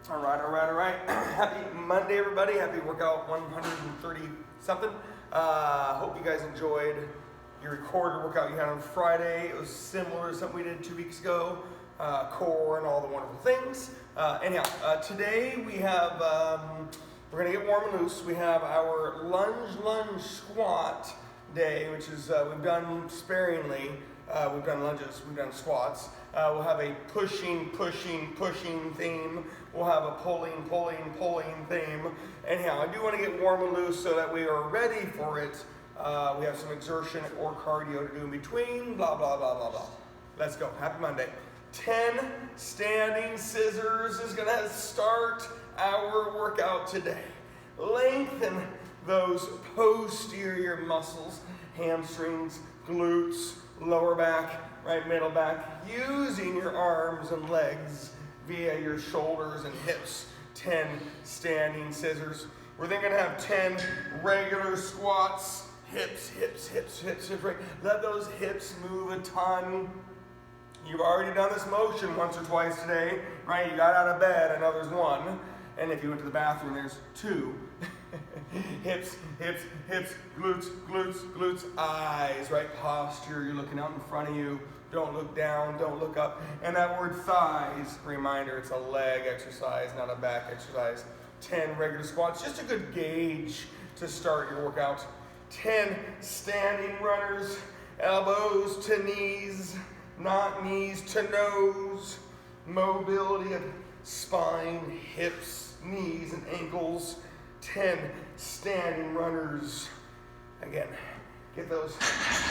All right, all right, all right. Happy Monday, everybody. Happy workout 130 something. Hope you guys enjoyed your recorded workout you had on Friday. It was similar to something we did 2 weeks ago. Core and all the wonderful things. Anyhow, today we have, we're going to get warm and loose. We have our lunge squat day, which is, we've done sparingly. We've done lunges, we've done squats. We'll have a pushing theme. We'll have a pulling theme. Anyhow, I do want to get warm and loose so that we are ready for it. We have some exertion or cardio to do in between, blah, blah, blah, blah, blah. Let's go. Happy Monday. 10 standing scissors is going to start our workout today. Lengthen those posterior muscles, hamstrings, glutes, lower back, right middle back, using your arms and legs via your shoulders and hips. 10 standing scissors. We're then going to have 10 regular squats, hips, right? Let those hips move a ton. You've already done this motion once or twice today, right? You got out of bed, I know there's one. And if you went to the bathroom, there's two. hips, glutes, eyes, right? Posture, you're looking out in front of you. Don't look down, don't look up. And that word thighs, reminder, it's a leg exercise, not a back exercise. 10 regular squats, just a good gauge to start your workout. 10 standing runners, elbows to knees, not knees to nose. Mobility of spine, hips, knees, and ankles. 10 standing runners. Again, get those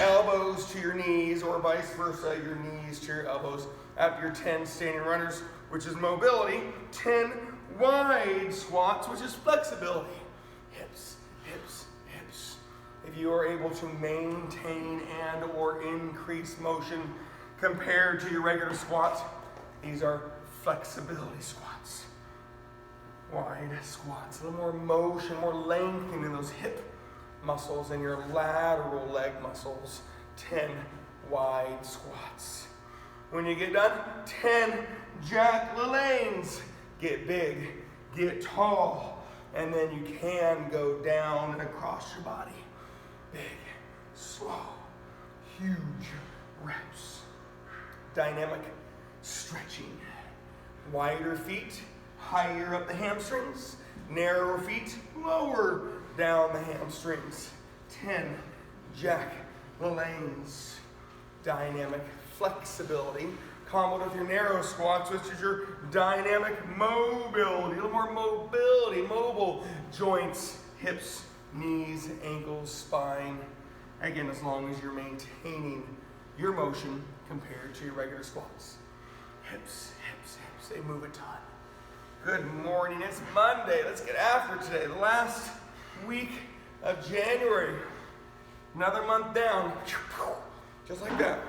elbows to your knees or vice versa, your knees to your elbows after your 10 standing runners, which is mobility. 10 wide squats, which is flexibility. Hips. If you are able to maintain and or increase motion compared to your regular squat, these are flexibility squats. Wide squats, a little more motion, more lengthening in those hip muscles and your lateral leg muscles. 10 wide squats. When you get done, 10 Jack LaLannes. Get big, get tall, and then you can go down and across your body. Big, slow, huge reps. Dynamic stretching. Wider feet, higher up the hamstrings. Narrower feet, lower down the hamstrings. 10 Jack LaLannes. Dynamic flexibility. Comboed with your narrow squats, which is your dynamic mobility. A little more mobility, mobile joints, hips, knees, ankles, spine. Again, as long as you're maintaining your motion compared to your regular squats. Hips, they move a ton. Good morning, it's Monday. Let's get after today. The last week of January. Another month down. Just like that.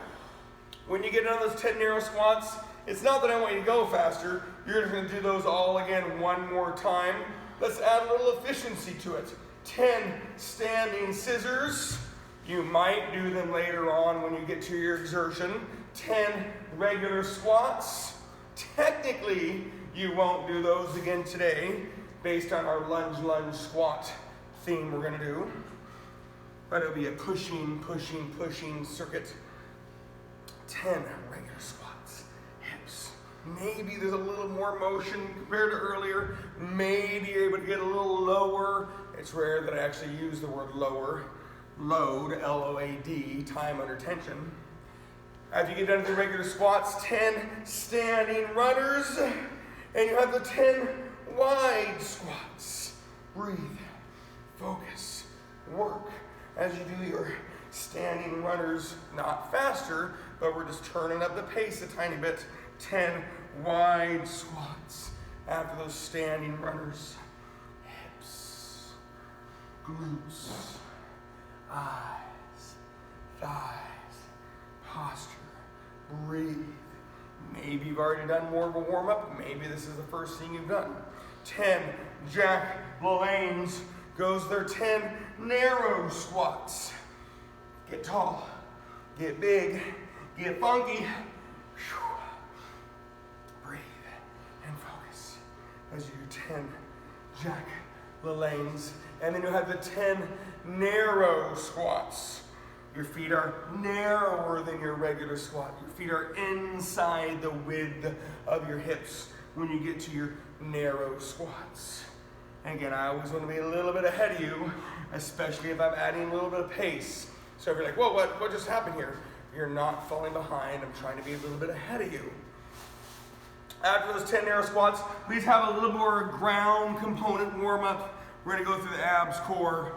When you get on those 10 narrow squats, it's not that I want you to go faster. You're just going to do those all again one more time. Let's add a little efficiency to it. 10 standing scissors. You might do them later on when you get to your exertion. 10 regular squats. Technically, you won't do those again today based on our lunge squat theme we're going to do. But it'll be a pushing circuit. 10 regular squats. Hips. Maybe there's a little more motion compared to earlier. Maybe you're able to get a little lower. It's rare that I actually use the word lower. Load, L-O-A-D, time under tension. After you get done with the regular squats, 10 standing runners, and you have the 10 wide squats. Breathe, focus, work as you do your standing runners, not faster, but we're just turning up the pace a tiny bit. 10 wide squats after those standing runners. Hips, glutes, eyes, thighs, posture, breathe. Maybe you've already done more of a warm-up. Maybe this is the first thing you've done. 10 Jack LaLannes goes their 10 narrow squats. Get tall, get big, get funky. Breathe and focus. as your 10 Jack LaLannes. And then you'll have the 10 narrow squats. Your feet are narrower than your regular squat. Your feet are inside the width of your hips when you get to your narrow squats. And again, I always want to be a little bit ahead of you, especially if I'm adding a little bit of pace. So if you're like, whoa, what just happened here? You're not falling behind. I'm trying to be a little bit ahead of you. After those 10 narrow squats, we just have a little more ground component warm up. We're going to go through the abs core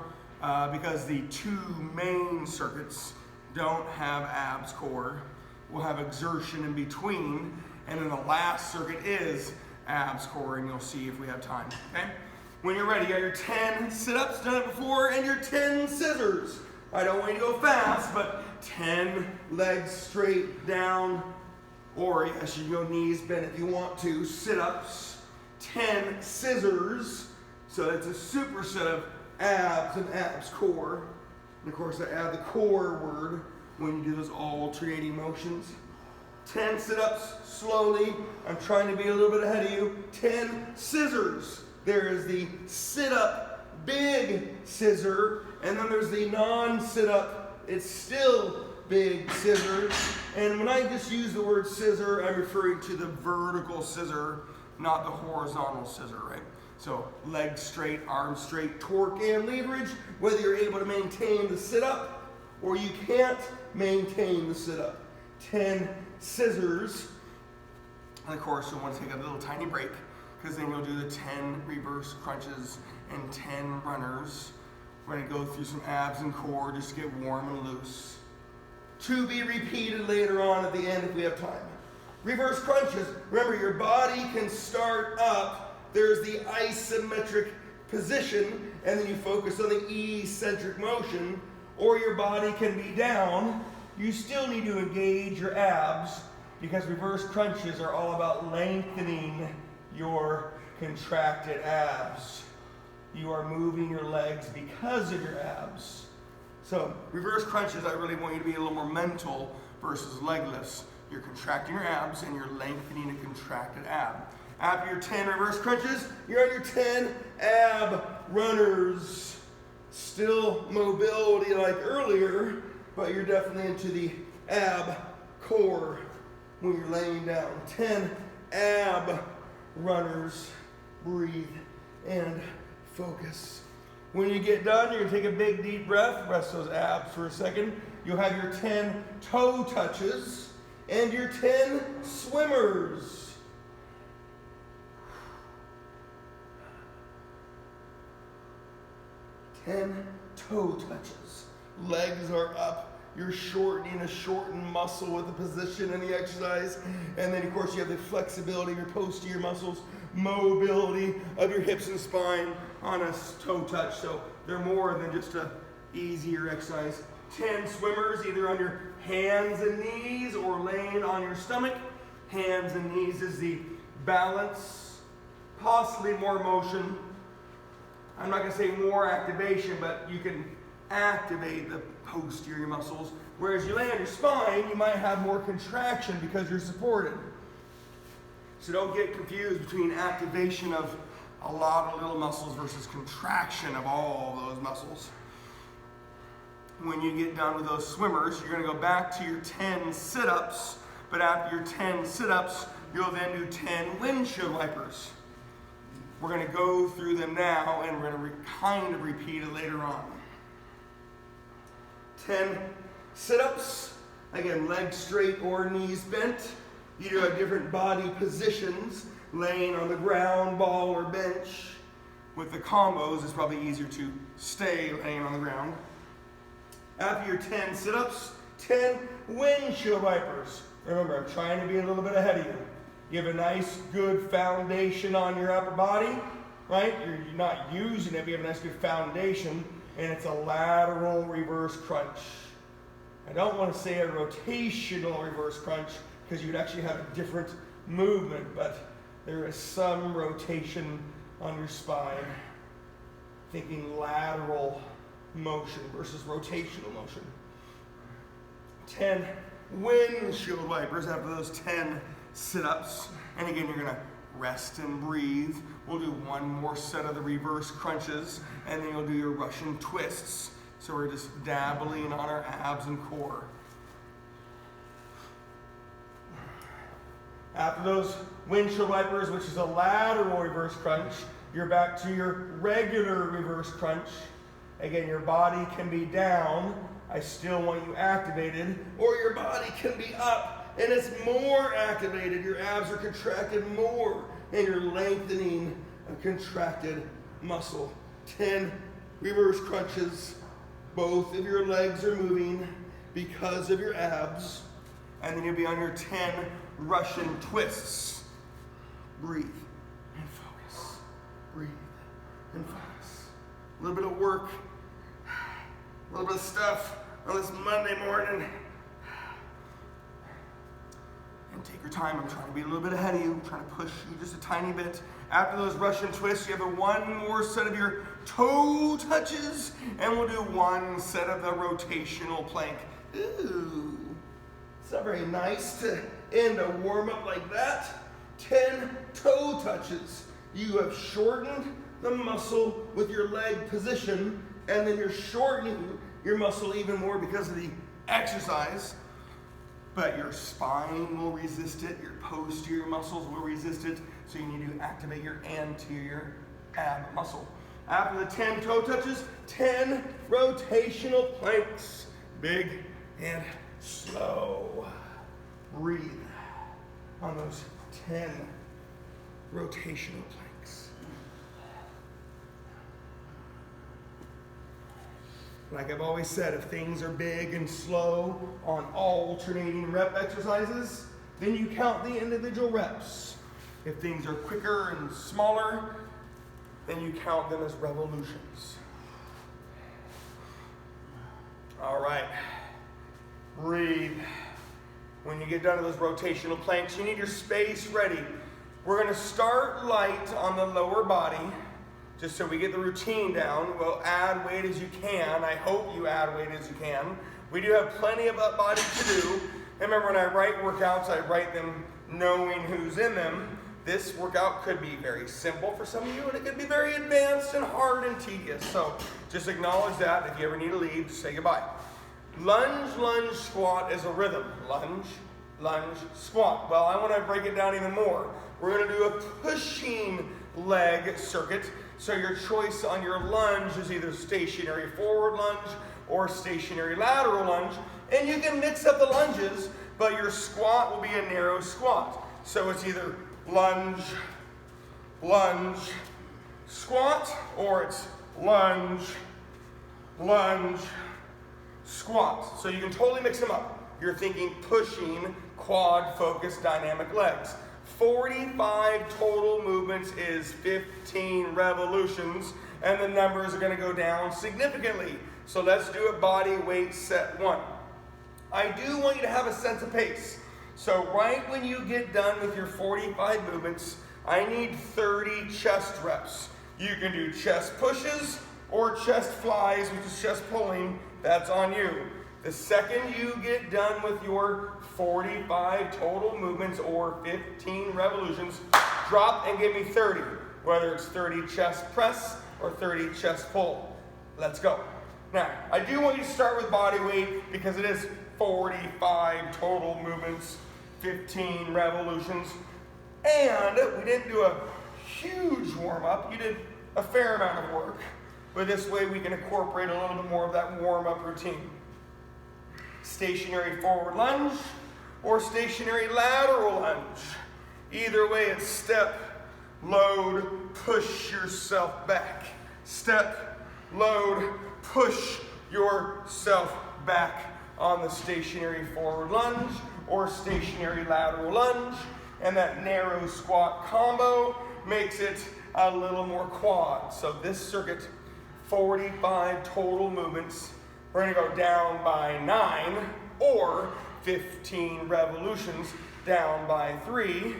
because the two main circuits don't have abs core. We'll have exertion in between, and then the last circuit is abs core, and you'll see if we have time. Okay? When you're ready, you got your 10 sit-ups, done it before, and your 10 scissors. I don't want you to go fast, but 10 legs straight down, or yes, you can go knees bent if you want to, sit-ups, 10 scissors. So it's a superset of abs and abs core. And of course, I add the core word when you do those alternating motions. 10 sit-ups slowly. I'm trying to be a little bit ahead of you. 10 scissors. There is the sit-up big scissor, and then there's the non-sit-up. It's still big scissors. And when I just use the word scissor, I'm referring to the vertical scissor, not the horizontal scissor, right? So legs straight, arms straight, torque and leverage, whether you're able to maintain the sit-up or you can't maintain the sit-up. 10 scissors. And of course, you'll want to take a little tiny break because then you'll do the 10 reverse crunches and 10 runners. We're going to go through some abs and core just to get warm and loose. To be repeated later on at the end if we have time. Reverse crunches. Remember, your body can start up. There's the isometric position, and then you focus on the eccentric motion, or your body can be down. You still need to engage your abs because reverse crunches are all about lengthening your contracted abs. You are moving your legs because of your abs. So reverse crunches, I really want you to be a little more mental versus leg lifts. You're contracting your abs and you're lengthening a contracted ab. After your 10 reverse crunches, you're on your 10 ab runners. Still mobility like earlier, but you're definitely into the ab core when you're laying down. 10 ab runners. Breathe and focus. When you get done, you're going to take a big deep breath, rest those abs for a second. You'll have your 10 toe touches and your 10 swimmers. 10 toe touches. Legs are up. You're shortening a shortened muscle with the position and the exercise. And then, of course, you have the flexibility of your posterior muscles, mobility of your hips and spine on a toe touch. So they're more than just a easier exercise. 10 swimmers, either on your hands and knees or laying on your stomach. Hands and knees is the balance, possibly more motion. I'm not going to say more activation, but you can activate the posterior muscles. Whereas you lay on your spine, you might have more contraction because you're supported. So don't get confused between activation of a lot of little muscles versus contraction of all of those muscles. When you get done with those swimmers, you're going to go back to your 10 sit-ups, but after your 10 sit-ups, you'll then do 10 windshield wipers. We're going to go through them now, and we're going to kind of repeat it later on. 10 sit-ups, again, legs straight or knees bent. You do have different body positions, laying on the ground, ball, or bench. With the combos, it's probably easier to stay laying on the ground. After your 10 sit-ups, 10 windshield wipers. Remember, I'm trying to be a little bit ahead of you. You have a nice, good foundation on your upper body, right? You're not using it, but you have a nice, good foundation, and it's a lateral reverse crunch. I don't want to say a rotational reverse crunch because you'd actually have a different movement, but there is some rotation on your spine. Thinking lateral motion versus rotational motion. 10 windshield wipers after those 10 sit-ups. And again, you're going to Rest and breathe. We'll do one more set of the reverse crunches, and then you'll do your Russian twists. So we're just dabbling on our abs and core. After those windshield wipers, which is a lateral reverse crunch, you're back to your regular reverse crunch. Again, your body can be down. I still want you activated. Or your body can be up, and it's more activated. Your abs are contracted more, and you're lengthening a contracted muscle. 10 reverse crunches. Both of your legs are moving because of your abs. And then you'll be on your 10 Russian twists. Breathe and focus. Breathe and focus. A little bit of work, a little bit of stuff on this Monday morning. And take your time. I'm trying to be a little bit ahead of you. I'm trying to push you just a tiny bit. After those Russian twists, you have one more set of your toe touches, and we'll do one set of the rotational plank. Ooh, it's not very nice to end a warm-up like that. 10 toe touches. You have shortened the muscle with your leg position, and then you're shortening your muscle even more because of the exercise. But your spine will resist it, your posterior muscles will resist it, so you need to activate your anterior ab muscle. After the 10 toe touches, 10 rotational planks. Big and slow. Breathe on those 10 rotational planks. Like I've always said, if things are big and slow on alternating rep exercises, then you count the individual reps. If things are quicker and smaller, then you count them as revolutions. All right. Breathe. When you get done with those rotational planks, you need your space ready. We're going to start light on the lower body, just so we get the routine down. We'll add weight as you can. I hope you add weight as you can. We do have plenty of up body to do. And remember, when I write workouts, I write them knowing who's in them. This workout could be very simple for some of you, and it could be very advanced and hard and tedious. So just acknowledge that. If you ever need to leave, just say goodbye. Lunge, lunge, squat is a rhythm. Lunge, lunge, squat. Well, I want to break it down even more. We're going to do a pushing leg circuit. So your choice on your lunge is either stationary forward lunge or stationary lateral lunge. And you can mix up the lunges, but your squat will be a narrow squat. So it's either lunge, lunge, squat, or it's lunge, lunge, squat. So you can totally mix them up. You're thinking pushing, quad focused dynamic legs. 45 total movements is 15 revolutions, and the numbers are going to go down significantly. So let's do a body weight set 1. I do want you to have a sense of pace. So right when you get done with your 45 movements, I need 30 chest reps. You can do chest pushes or chest flies, which is chest pulling. That's on you. The second you get done with your 45 total movements or 15 revolutions, drop and give me 30. Whether it's 30 chest press or 30 chest pull. Let's go. Now, I do want you to start with body weight because it is 45 total movements, 15 revolutions. And we didn't do a huge warm-up. You did a fair amount of work. But this way we can incorporate a little bit more of that warm-up routine. Stationary forward lunge or stationary lateral lunge. Either way, it's step, load, push yourself back. Step, load, push yourself back on the stationary forward lunge or stationary lateral lunge. And that narrow squat combo makes it a little more quad. So this circuit, 45 total movements. We're going to go down by 9 or 15 revolutions down by 3.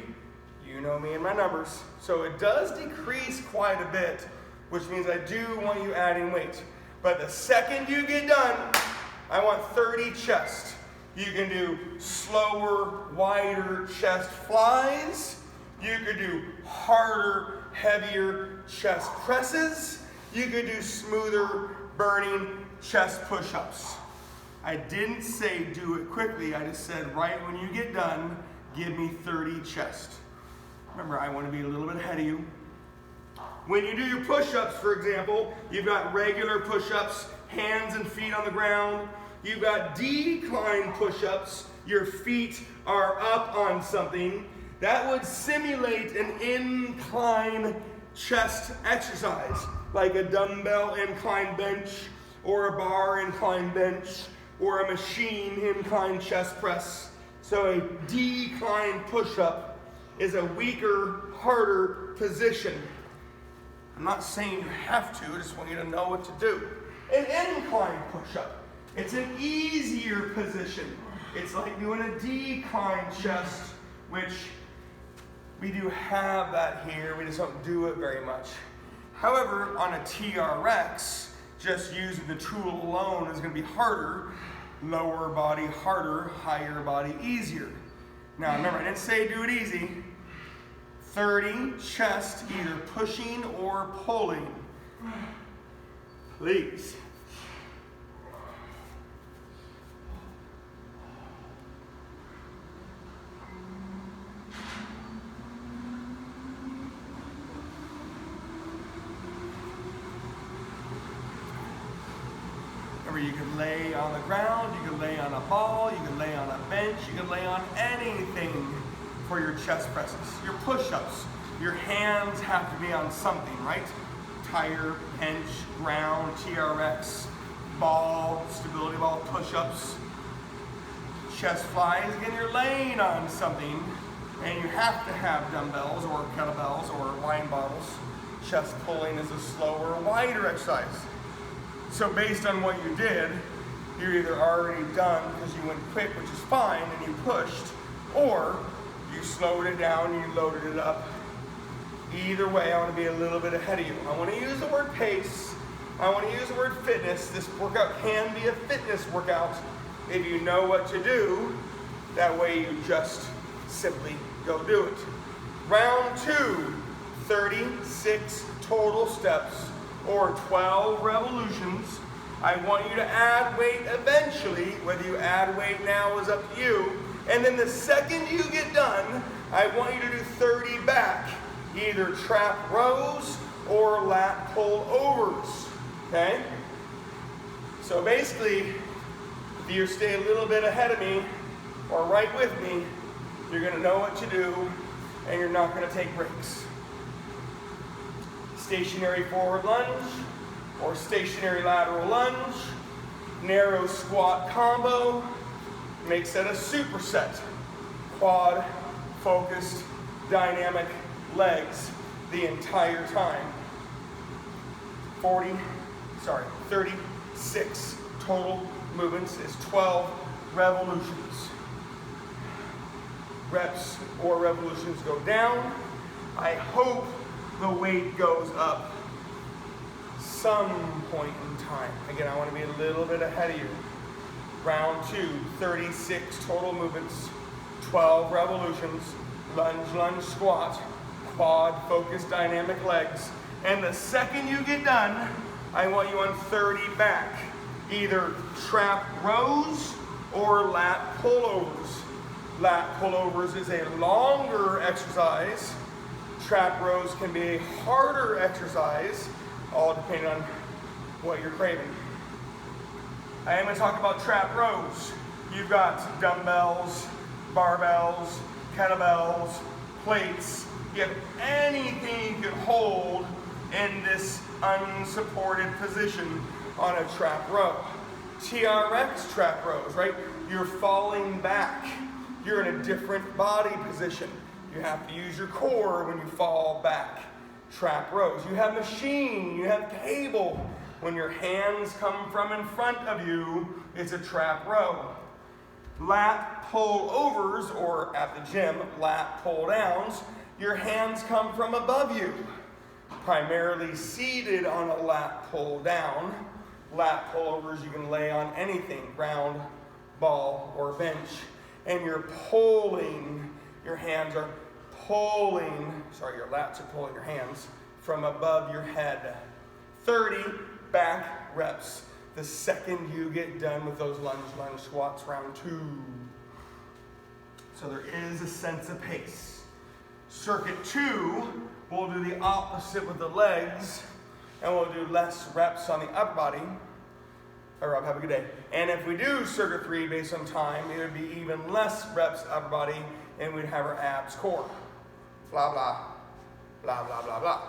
You know me and my numbers. So it does decrease quite a bit, which means I do want you adding weight. But the second you get done, I want 30 chest. You can do slower, wider chest flies, You could do harder, heavier chest presses. You could do smoother, burning chest push-ups. I didn't say do it quickly. I just said right when you get done, give me 30 chest. Remember, I want to be a little bit ahead of you. When you do your push-ups, for example, you've got regular push-ups, hands and feet on the ground. You've got decline push-ups. Your feet are up on something. That would simulate an incline chest exercise, like a dumbbell incline bench, or a bar incline bench, or a machine incline chest press. So a decline push-up is a weaker, harder position. I'm not saying you have to, I just want you to know what to do. An incline push-up, it's an easier position. It's like doing a decline chest, which we do have that here, we just don't do it very much. However, on a TRX, just using the tool alone is going to be harder. Lower body harder, higher body easier. Now remember, I didn't say do it easy. 30 chest, either pushing or pulling. Please. Remember, you can lay on the ground, you can lay on a ball, you can lay on a bench, you can lay on anything for your chest presses. Your push-ups, your hands have to be on something, right? Tire, bench, ground, TRX, ball, stability ball, push-ups, chest flies. Again, you're laying on something, and you have to have dumbbells or kettlebells or wine bottles. Chest pulling is a slower, wider exercise. So based on what you did, you're either already done because you went quick, which is fine, and you pushed, or you slowed it down and you loaded it up. Either way, I want to be a little bit ahead of you. I want to use the word pace. I want to use the word fitness. This workout can be a fitness workout if you know what to do. That way you just simply go do it. Round 2, 36 total steps or 12 revolutions. I want you to add weight eventually. Whether you add weight now is up to you. And then the second you get done, I want you to do 30 back. Either trap rows or lat pull overs. Okay? So basically, if you stay a little bit ahead of me or right with me, you're going to know what to do and you're not going to take breaks. Stationary forward lunge or stationary lateral lunge, narrow squat combo, makes that a superset. Quad, focused, dynamic legs the entire time. 36 total movements is 12 revolutions. Reps or revolutions go down. I hope the weight goes up some point in time. Again, I want to be a little bit ahead of you. Round 2, 36 total movements, 12 revolutions, lunge, lunge, squat, quad, focused, dynamic legs. And the second you get done, I want you on 30 back. Either trap rows or lat pullovers. Lat pullovers is a longer exercise. Trap rows can be a harder exercise, all depending on what you're craving. I am going to talk about trap rows. You've got dumbbells, barbells, kettlebells, plates. You have anything you can hold in this unsupported position on a trap row. TRX trap rows, right? You're falling back. You're in a different body position. You have to use your core when you fall back. Trap rows. You have machine, you have table. When your hands come from in front of you, it's a trap row. Lat pull overs, or at the gym, lat pull downs, your hands come from above you. Primarily seated on a lat pull down. Lat pull overs you can lay on anything, ground, ball, or bench. And you're pulling, your hands are your lats are pulling your hands from above your head. 30 back reps. The second you get done with those lunge squats, round 2. So there is a sense of pace. Circuit 2, we'll do the opposite with the legs, and we'll do less reps on the upper body. Or have a good day. And if we do circuit 3 based on time, it would be even less reps upper body, and we'd have our abs core. Blah, blah, blah, blah, blah, blah.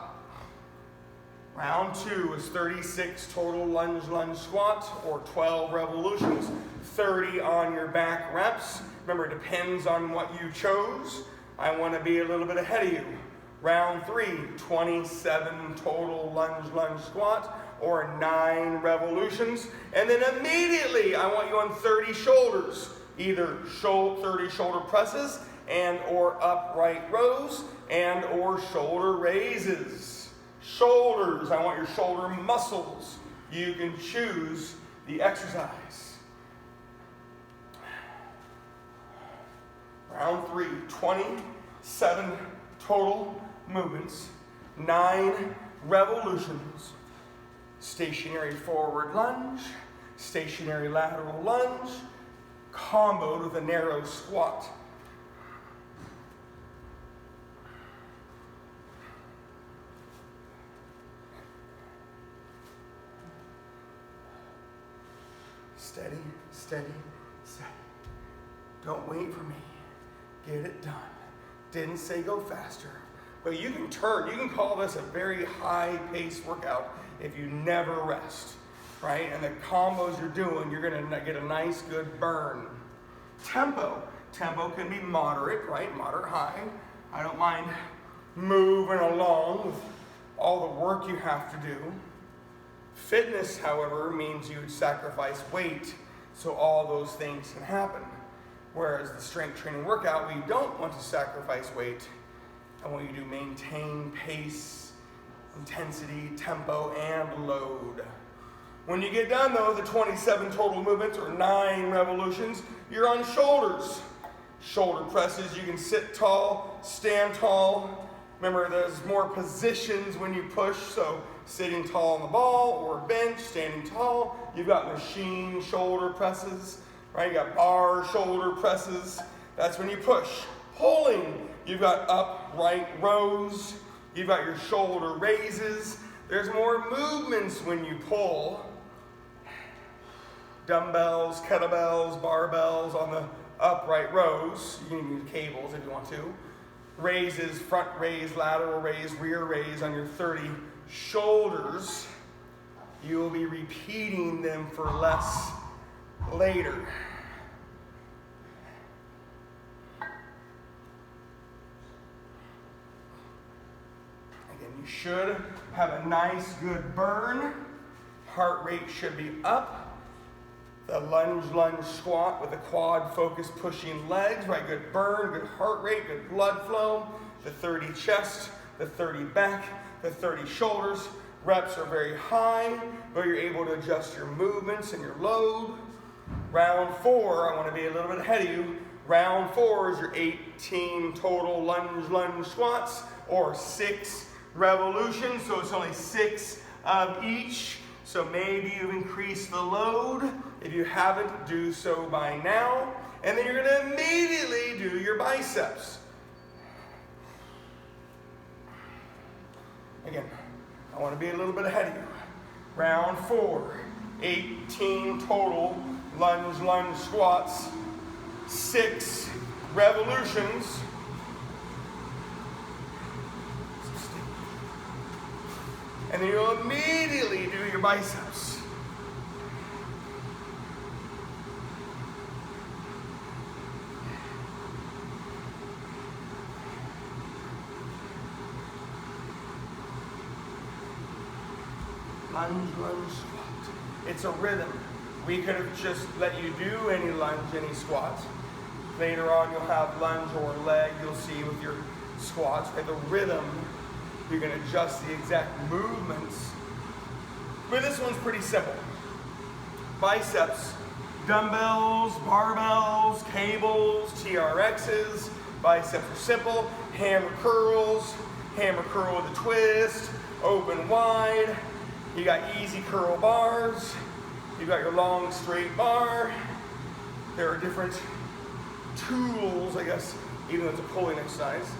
Round 2 is 36 total lunge squats, or 12 revolutions. 30 on your back reps. Remember, it depends on what you chose. I want to be a little bit ahead of you. Round 3, 27 total lunge squat, or 9 revolutions. And then immediately, I want you on 30 shoulders. Either 30 shoulder presses, and or upright rows, and or shoulder raises. Shoulders, I want your shoulder muscles. You can choose the exercise. Round 3, 27 total movements, 9 revolutions. Stationary forward lunge, stationary lateral lunge, comboed with a narrow squat. Steady, steady, steady. Don't wait for me. Get it done. Didn't say go faster. But you can call this a very high-paced workout if you never rest, right? And the combos you're doing, you're gonna get a nice, good burn. Tempo can be moderate, right? Moderate high. I don't mind moving along with all the work you have to do. Fitness, however, means you would sacrifice weight, so all those things can happen. Whereas the strength training workout, we don't want to sacrifice weight. I want you to maintain pace, intensity, tempo, and load. When you get done though, the 27 total movements or 9 revolutions, you're on shoulders. Shoulder presses, you can sit tall, stand tall. Remember, there's more positions when you push, so sitting tall on the ball or bench, standing tall. You've got machine shoulder presses, right? You got bar shoulder presses. That's when you push. Pulling, you've got upright rows. You've got your shoulder raises. There's more movements when you pull. Dumbbells, kettlebells, barbells on the upright rows. You can use cables if you want to. Raises, front raise, lateral raise, rear raise on your 30 shoulders. You will be repeating them for less later. Again, you should have a nice, good burn. Heart rate should be up. The lunge squat with the quad focus pushing legs, right? Good burn, good heart rate, good blood flow. The 30 chest, the 30 back, the 30 shoulders. Reps are very high, but you're able to adjust your movements and your load. Round 4, I want to be a little bit ahead of you. Round 4 is your 18 total lunge squats, or 6 revolutions, so it's only 6 of each. So maybe you've increased the load. If you haven't, do so by now. And then you're going to immediately do your biceps. Again, I want to be a little bit ahead of you. Round 4, 18 total lunge squats, 6 revolutions. And then you'll immediately do your biceps. Lunge squat. It's a rhythm. We could have just let you do any lunge, any squats. Later on you'll have lunge or leg, you'll see with your squats. Right? The rhythm, you're going to adjust the exact movements. But this one's pretty simple. Biceps, dumbbells, barbells, cables, TRXs, biceps are simple. Hammer curl with a twist, open wide. You got easy curl bars. You got your long straight bar. There are different tools, I guess, even though it's a pulling exercise.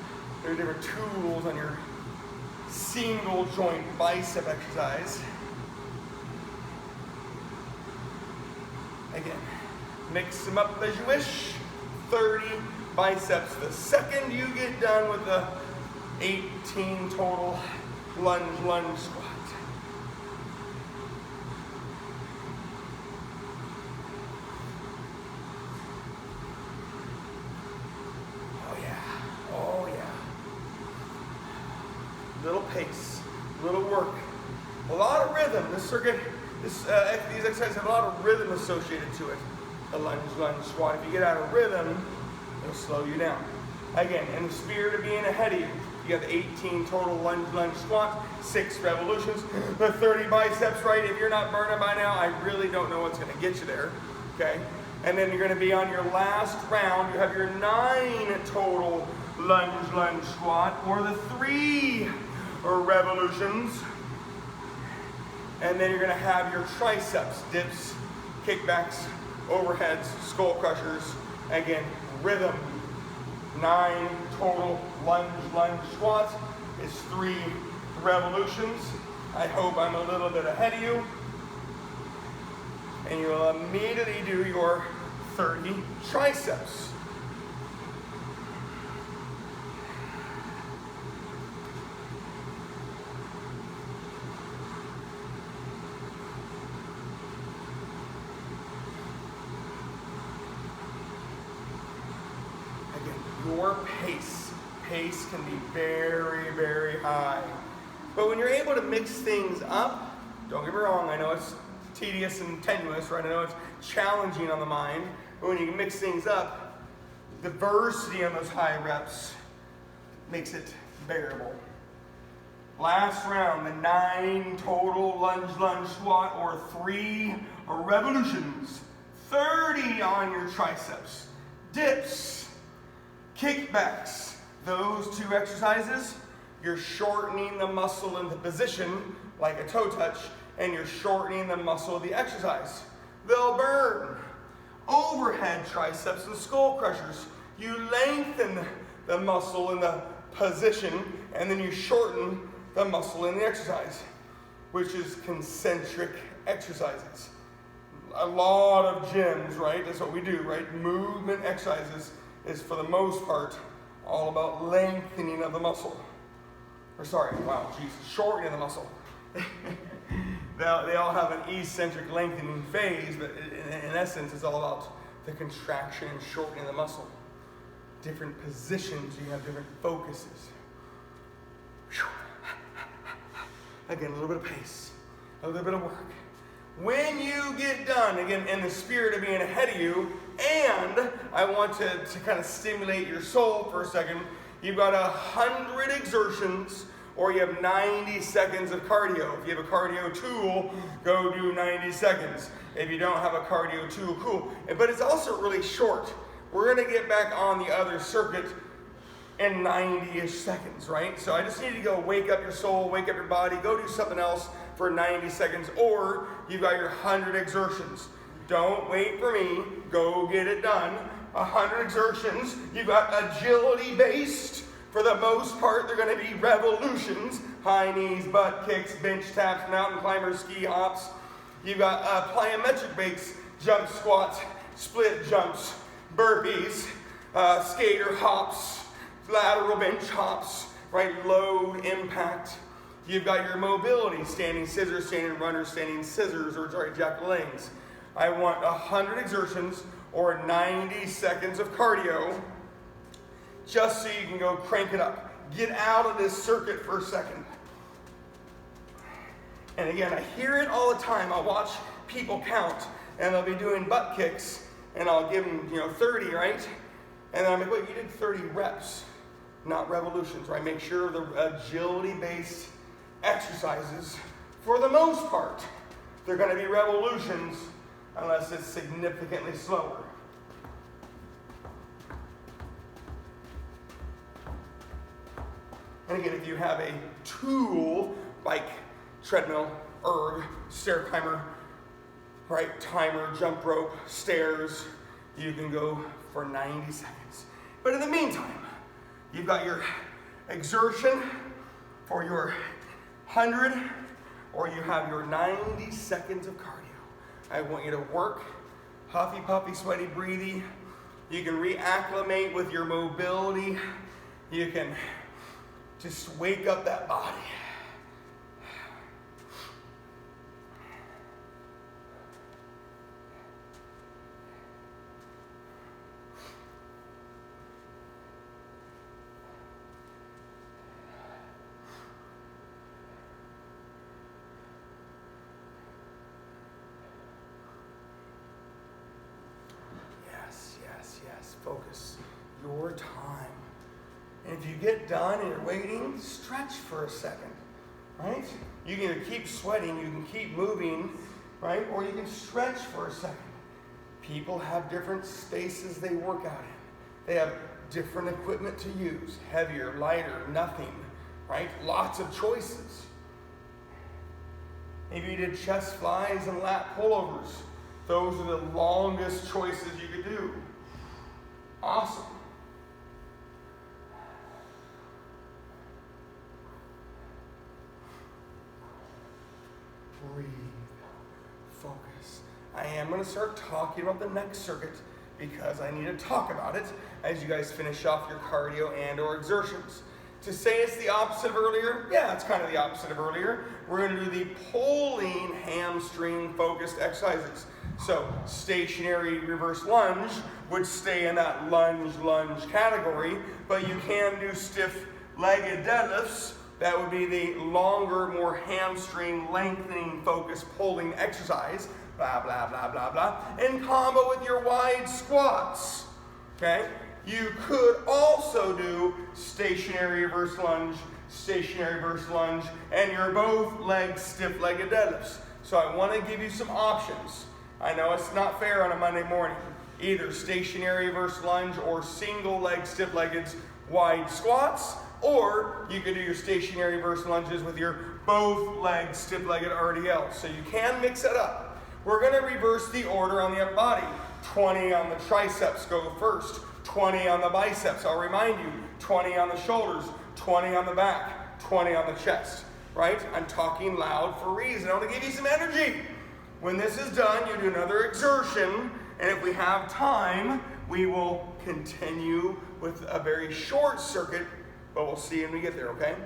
There are different tools on your single joint bicep exercise. Again, mix them up as you wish. 30 biceps. The second you get done with the 18 total lunge squat. Oh yeah. Little pace, little work, a lot of rhythm. This circuit, these exercises have a lot of rhythm associated to it. The lunge squat. If you get out of rhythm, it'll slow you down. Again, in the spirit of being ahead of you, you got the 18 total lunge squats, 6 revolutions, the 30 biceps, right? If you're not burning by now, I really don't know what's going to get you there, okay? And then you're going to be on your last round. You have your 9 total lunge squat, or the 3 revolutions. And then you're going to have your triceps, dips, kickbacks, overheads, skull crushers. Again, rhythm. 9 total lunge squats is 3 revolutions. I hope I'm a little bit ahead of you. And you'll immediately do your 30 triceps. Your pace can be very, very high. But when you're able to mix things up, don't get me wrong, I know it's tedious and tenuous, right? I know it's challenging on the mind, but when you can mix things up, diversity on those high reps makes it bearable. Last round, the 9 total lunge squat, or 3 revolutions. 30 on your triceps. Dips. Kickbacks, those 2 exercises, you're shortening the muscle in the position, like a toe touch, and you're shortening the muscle of the exercise. They'll burn. Overhead triceps and skull crushers, you lengthen the muscle in the position, and then you shorten the muscle in the exercise, which is concentric exercises. A lot of gyms, right? That's what we do, right? Movement exercises is, for the most part, all about lengthening of the muscle. Shortening the muscle. They all have an eccentric lengthening phase, but in essence, it's all about the contraction and shortening of the muscle. Different positions, you have different focuses. Again, a little bit of pace, a little bit of work. When you get done, again, in the spirit of being ahead of you, and I want to kind of stimulate your soul for a second, you've got 100 exertions, or you have 90 seconds of cardio. If you have a cardio tool, go do 90 seconds. If you don't have a cardio tool, cool. But it's also really short. We're going to get back on the other circuit in 90-ish seconds, right? So I just need to go wake up your soul, wake up your body, go do something else for 90 seconds, or you've got your 100 exertions. Don't wait for me, go get it done. 100 exertions, you've got agility based. For the most part, they're going to be revolutions, high knees, butt kicks, bench taps, mountain climbers, ski hops. You've got plyometric based jump squats, split jumps, burpees, skater hops, lateral bench hops, right? Load, impact. You've got your mobility, standing scissors, standing runners, standing scissors, or jack-o'-langs. I want 100 exertions or 90 seconds of cardio, just so you can go crank it up. Get out of this circuit for a second. And again, I hear it all the time. I'll watch people count, and they'll be doing butt kicks, and I'll give them, 30, right? And then I'm like, wait, you did 30 reps, not revolutions, right? Make sure the agility-based exercises, for the most part, they're going to be revolutions unless it's significantly slower. And again, if you have a tool like treadmill, erg, stair climber, right, timer, jump rope, stairs, you can go for 90 seconds. But in the meantime, you've got your exertion for your 100, or you have your 90 seconds of cardio. I want you to work, huffy, puffy, sweaty, breathy. You can reacclimate with your mobility. You can just wake up that body. Yes, focus your time. And if you get done and you're waiting, stretch for a second, right? You can either keep sweating, you can keep moving, right? Or you can stretch for a second. People have different spaces they work out in. They have different equipment to use, heavier, lighter, nothing, right? Lots of choices. Maybe you did chest flies and lat pullovers. Those are the longest choices you could do. Awesome. Breathe. Focus. I am going to start talking about the next circuit because I need to talk about it as you guys finish off your cardio and or exertions. To say it's the opposite of earlier, yeah, it's kind of the opposite of earlier. We're going to do the pulling hamstring focused exercises. So stationary reverse lunge would stay in that lunge category, but you can do stiff legged deadlifts. That would be the longer, more hamstring lengthening focused pulling exercise, blah, blah, blah, blah, blah, in combo with your wide squats, okay? You could also do stationary reverse lunge, and your both legs stiff-legged deadlifts. So I want to give you some options. I know it's not fair on a Monday morning. Either stationary reverse lunge or single leg stiff-legged wide squats, or you could do your stationary reverse lunges with your both legs stiff-legged RDLs. So you can mix it up. We're going to reverse the order on the upper body. 20 on the triceps go first. 20 on the biceps, I'll remind you, 20 on the shoulders, 20 on the back, 20 on the chest, right? I'm talking loud for a reason. I want to give you some energy. When this is done, you do another exertion, and if we have time, we will continue with a very short circuit, but we'll see when we get there, okay?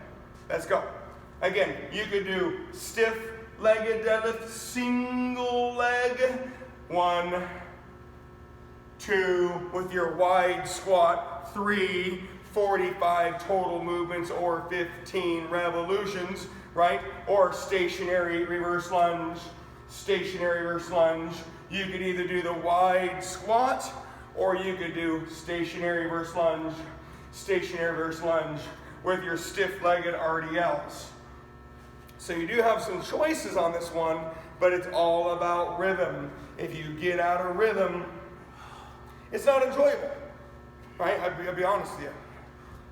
Let's go. Again, you could do stiff-legged deadlift, single leg, 1, 2, with your wide squat, 3, 45 total movements or 15 revolutions, right? Or stationary reverse lunge. You could either do the wide squat or you could do stationary reverse lunge with your stiff-legged RDLs. So you do have some choices on this one, but it's all about rhythm. If you get out of rhythm, it's not enjoyable, right? I'll be honest with you.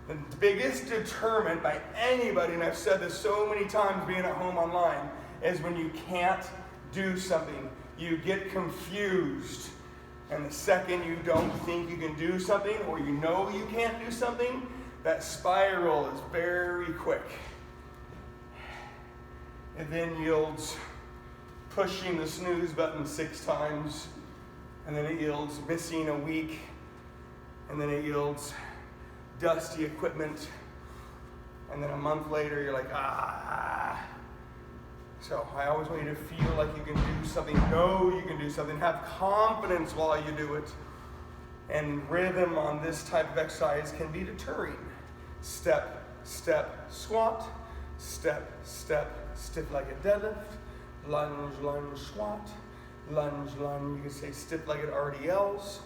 The biggest deterrent by anybody, and I've said this so many times being at home online, is when you can't do something. You get confused. And the second you don't think you can do something, or you know you can't do something, that spiral is very quick. It then yields pushing the snooze button 6 times, and then it yields missing a week, and then it yields dusty equipment, and then a month later you're like, So I always want you to feel like you can do something, know you can do something, have confidence while you do it. And rhythm on this type of exercise can be deterring. Step, step, squat, step, step, stiff-legged deadlift, lunge, squat, lunge, you can say stiff-legged RDLs,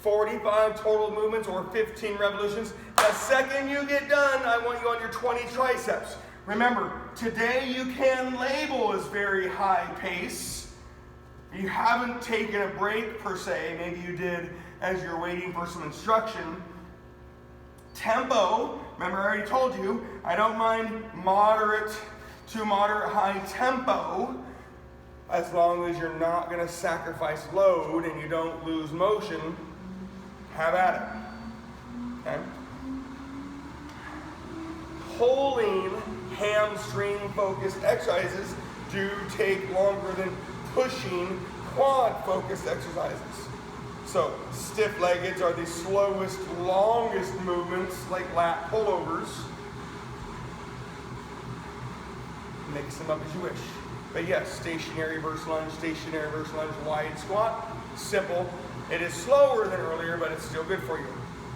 45 total movements or 15 revolutions. The second you get done, I want you on your 20 triceps. Remember, today you can label as very high pace. You haven't taken a break per se. Maybe you did as you're waiting for some instruction. Tempo Remember, I already told you, I don't mind moderate to moderate high tempo, as long as you're not going to sacrifice load and you don't lose motion. Have at it. Okay? Pulling hamstring focused exercises do take longer than pushing quad focused exercises. So stiff-leggeds are the slowest, longest movements, like lat pullovers. Mix them up as you wish. But yes, stationary versus lunge, wide squat, simple. It is slower than earlier, but it's still good for you.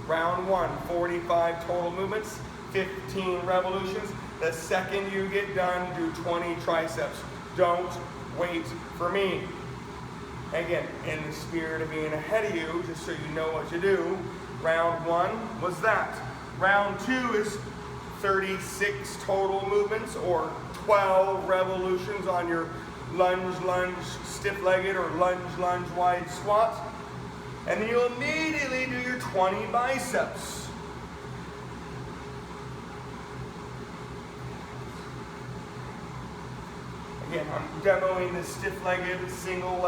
Round 1, 45 total movements, 15 revolutions. The second you get done, do 20 triceps. Don't wait for me. Again, in the spirit of being ahead of you, just so you know what to do, round 1 was that. Round 2 is 36 total movements or 12 revolutions on your lunge, stiff-legged or lunge, wide squat. And then you'll immediately do your 20 biceps. Again, I'm demoing the stiff-legged, single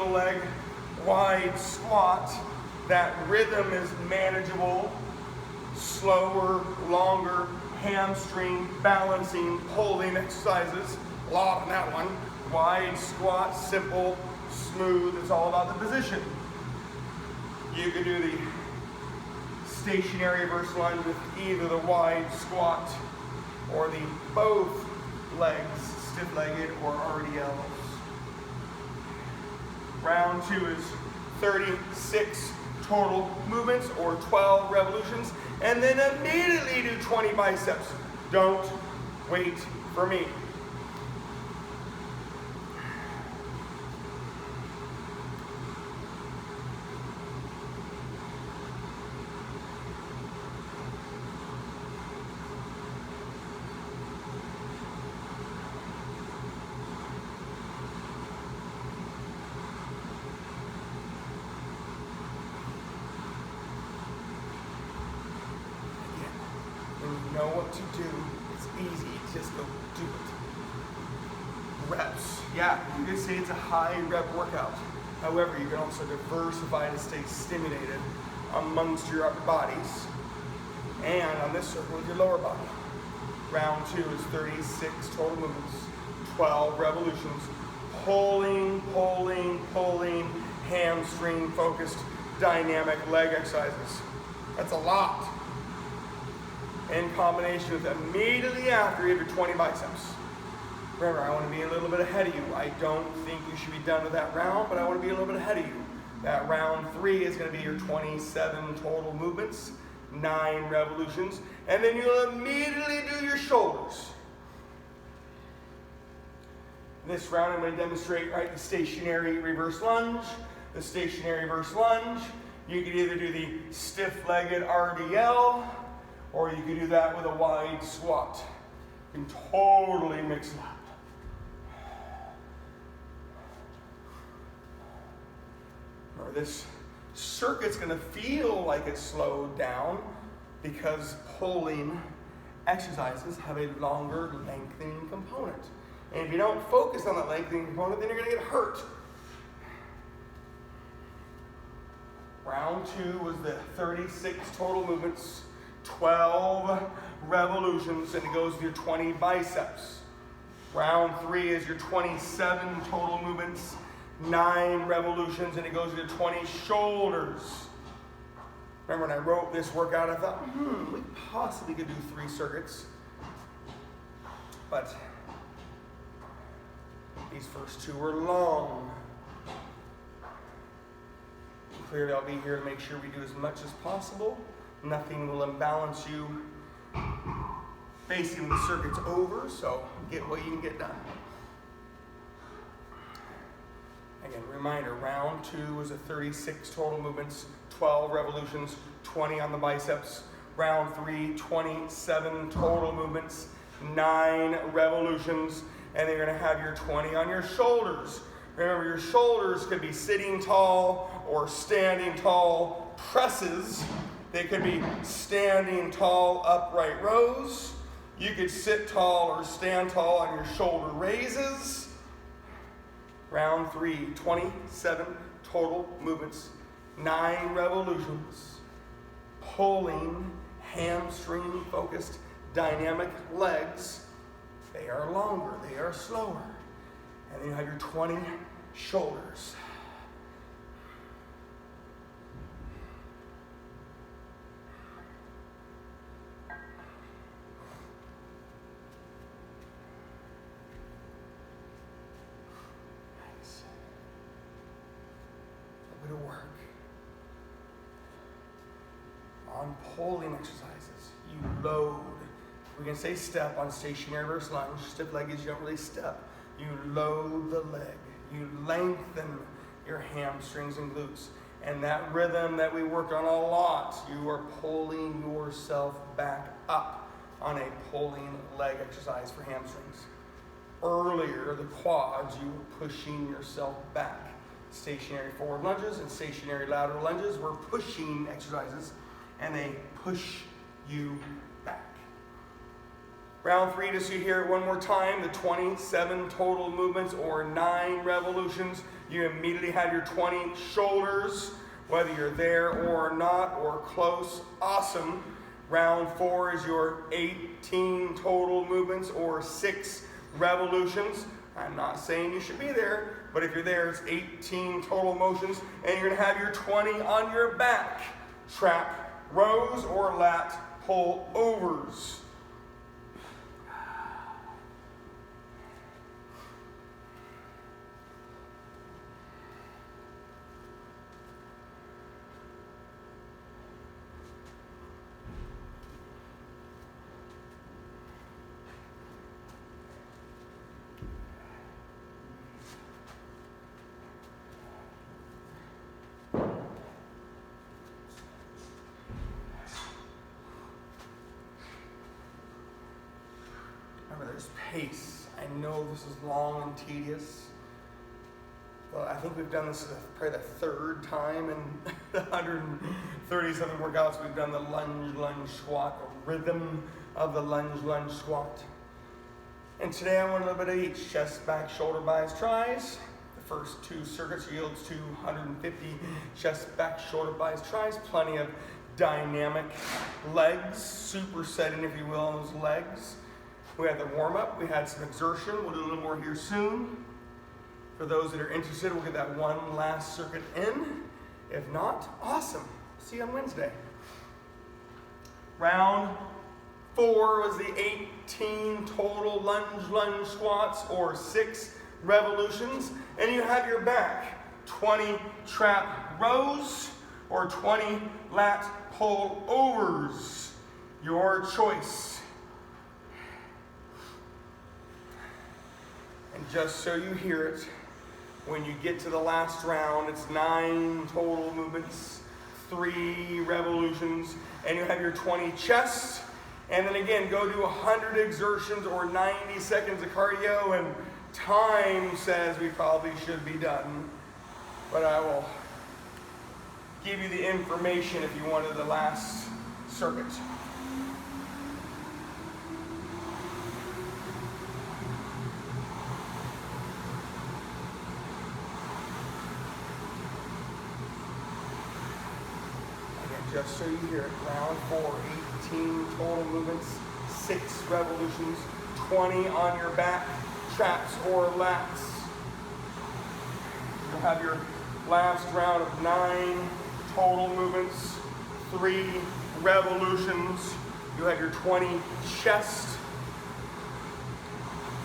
leg, wide squat. That rhythm is manageable, slower, longer, hamstring, balancing, pulling exercises. A lot on that one. Wide squat, simple, smooth. It's all about the position. You can do the stationary versus lunge with either the wide squat or the both legs, stiff-legged or RDLs. Round 2 is 36 total movements or 12 revolutions, and then immediately do 20 biceps. Don't wait for me. Know what to do. It's easy. Just go do it. Reps. Yeah, you can say it's a high rep workout. However, you can also diversify to stay stimulated amongst your upper bodies and on this circle with your lower body. Round 2 is 36 total movements, 12 revolutions, pulling, hamstring focused dynamic leg exercises. That's a lot. In combination with immediately after you have your 20 biceps. Remember, I want to be a little bit ahead of you. I don't think you should be done with that round, but I want to be a little bit ahead of you. That round 3 is going to be your 27 total movements, 9 revolutions, and then you'll immediately do your shoulders. This round I'm going to demonstrate the stationary reverse lunge, the stationary reverse lunge. You can either do the stiff-legged RDL, or you can do that with a wide squat. You can totally mix it up. Remember, this circuit's going to feel like it's slowed down because pulling exercises have a longer lengthening component. And if you don't focus on that lengthening component, then you're going to get hurt. Round 2 was the 36 total movements, 12 revolutions, and it goes with your 20 biceps. Round 3 is your 27 total movements, 9 revolutions, and it goes with your 20 shoulders. Remember when I wrote this workout, I thought, we possibly could do 3 circuits. But these first 2 were long. Clearly I'll be here to make sure we do as much as possible. Nothing will imbalance you basically when the circuit's over, so get what you can get done. Again, reminder, round 2 was a 36 total movements, 12 revolutions, 20 on the biceps. Round 3, 27 total movements, 9 revolutions, and then you're going to have your 20 on your shoulders. Remember, your shoulders could be sitting tall or standing tall presses. They could be standing tall, upright rows. You could sit tall or stand tall on your shoulder raises. Round 3, 27 total movements, 9 revolutions. Pulling, hamstring focused, dynamic legs. They are longer, they are slower. And then you have your 20 shoulders. Nice. A bit of work. On pulling exercises, you load. We're going to say step on stationary versus lunge. Stiff leg is you don't really step. You load the leg. You lengthen your hamstrings and glutes. And that rhythm that we worked on a lot, you are pulling yourself back up on a pulling leg exercise for hamstrings. Earlier, the quads, you were pushing yourself back. Stationary forward lunges and stationary lateral lunges were pushing exercises, and they push you back. Round 3, just so you hear it one more time, the 27 total movements or 9 revolutions. You immediately have your 20 shoulders, whether you're there or not or close. Awesome. Round 4 is your 18 total movements or 6 revolutions. I'm not saying you should be there, but if you're there, it's 18 total motions, and you're going to have your 20 on your back. Trap rows or lat pull overs. Remember, there's pace. I know this is long and tedious. Well, I think we've done this probably the 3rd time in the 130-something workouts. We've done the lunge squat, the rhythm of the lunge squat. And today I want a little bit of each. Chest, back, shoulder, bis, tris. The first 2 circuits yields to 150 chest, back, shoulder, bis, tris. Plenty of dynamic legs, supersetting, if you will, on those legs. We had the warm-up, we had some exertion, we'll do a little more here soon. For those that are interested, we'll get that one last circuit in. If not, awesome. See you on Wednesday. Round 4 was the 18 total lunge squats or 6 revolutions. And you have your back, 20 trap rows or 20 lat pull overs. Your choice. And just so you hear it, when you get to the last round, it's 9 total movements, 3 revolutions, and you have your 20 chest. And then again, go do 100 exertions or 90 seconds of cardio, and time says we probably should be done. But I will give you the information if you wanted the last circuit. Just so you hear it, round 4, 18 total movements, 6 revolutions, 20 on your back, traps or lats. You'll have your last round of 9 total movements, 3 revolutions. You'll have your 20 chest.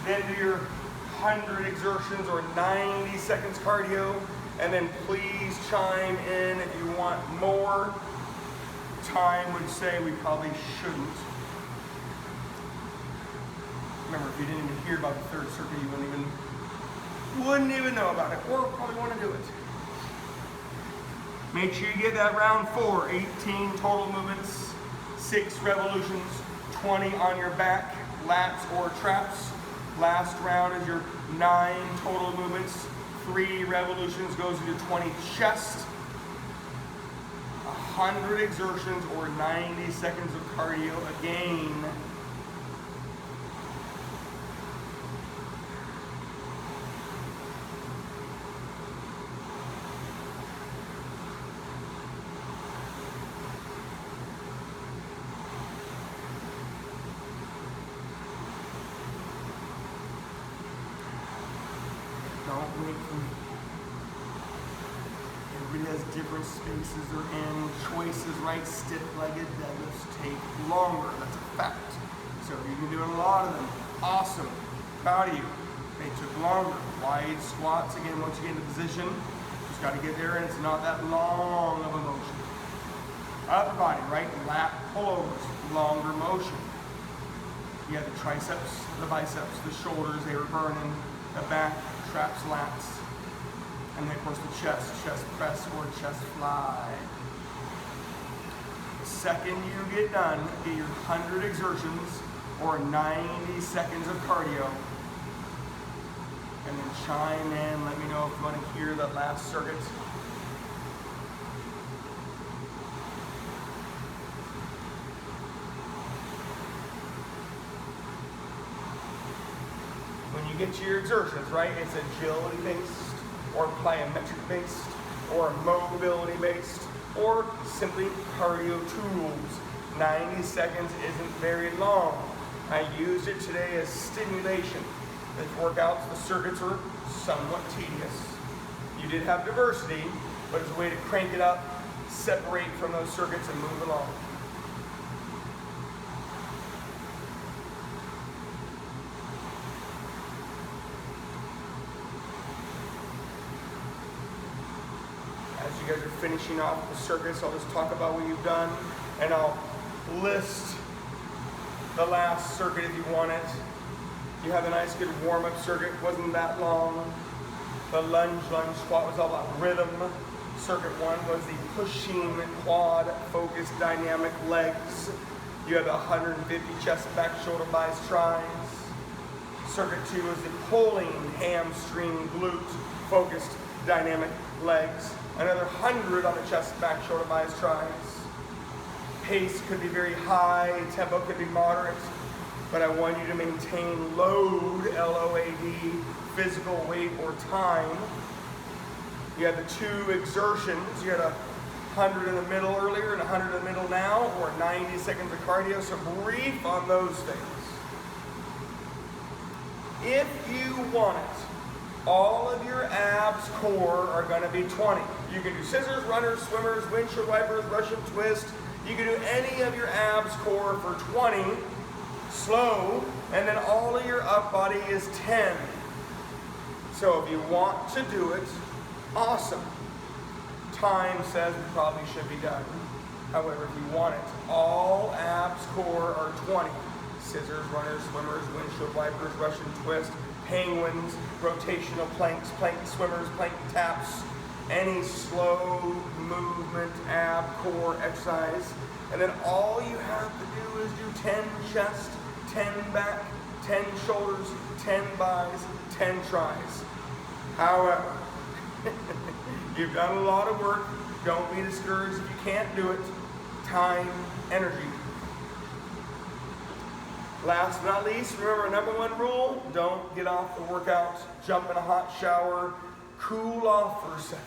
Then do your 100 exertions or 90 seconds cardio. And then please chime in if you want more. Time would say we probably shouldn't. Remember, if you didn't even hear about the 3rd circuit, you wouldn't even know about it, or probably want to do it. Make sure you get that round 4, 18 total movements, 6 revolutions, 20 on your back, lats or traps. Last round is your 9 total movements, 3 revolutions goes into 20 chest. 100 exertions or 90 seconds of cardio again. Don't wait for me. Everybody has different spaces they're in, choices, right? Stiff-legged deadlifts take longer, that's a fact. So you've been doing a lot of them. Awesome, proud of you. They took longer. Wide squats, again, once you get into position, just gotta get there and it's not that long of a motion. Upper body, right? Lat pullovers, longer motion. You have the triceps, the biceps, the shoulders, they were burning, the back, traps, lats. And then of course the chest press or chest fly. The second you get done, get your 100 exertions or 90 seconds of cardio. And then chime in, let me know if you want to hear that last circuit. When you get to your exertions, right, it's agility based, or plyometric based, or mobility based, or simply cardio tools. 90 seconds isn't very long. I used it today as stimulation. The workouts, the circuits were somewhat tedious. You did have diversity, but it's a way to crank it up, separate from those circuits and move along. As you guys are finishing off the circuits, I'll just talk about what you've done, and I'll list the last circuit if you want it. You have a nice good warm-up circuit, wasn't that long. The lunge squat was all about rhythm. Circuit 1 was the pushing quad focused dynamic legs. You had the 150 chest, back, shoulder, buys, tries. Circuit 2 was the pulling hamstring glute focused dynamic legs. Another 100 on the chest, back, shoulder, buys, tries. Pace could be very high, tempo could be moderate, but I want you to maintain load, L-O-A-D, physical weight or time. You had the 2 exertions. You had 100 in the middle earlier and 100 in the middle now, or 90 seconds of cardio, so brief on those things. If you want it, all of your abs core are going to be 20. You can do scissors, runners, swimmers, windshield wipers, Russian twist. You can do any of your abs core for 20, slow, and then all of your up body is 10. So if you want to do it, awesome. Time says it probably should be done. However, if you want it, all abs core are 20. Scissors, runners, swimmers, windshield wipers, Russian twist, penguins, rotational planks, plank swimmers, plank taps, any slow movement ab core exercise. And then all you have to do is do 10 chest, 10 back, 10 shoulders, 10 buys, 10 tries. However, you've done a lot of work. Don't be discouraged if you can't do it. Time, energy. Last but not least, remember number 1 rule, don't get off the workout, jump in a hot shower, cool off for a second.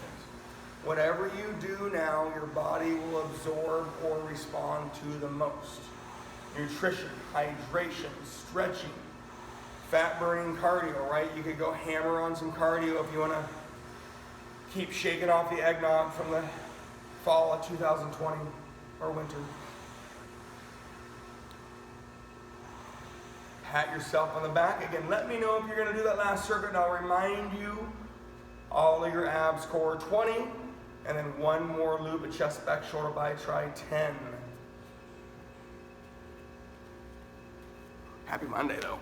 Whatever you do now, your body will absorb or respond to the most. Nutrition, hydration, stretching, fat burning cardio, right? You could go hammer on some cardio if you want to keep shaking off the eggnog from the fall of 2020 or winter. Pat yourself on the back. Again, let me know if you're going to do that last circuit, and I'll remind you all of your abs core 20, and then 1 more loop of chest, back, shoulder, by, try 10. Happy Monday, though.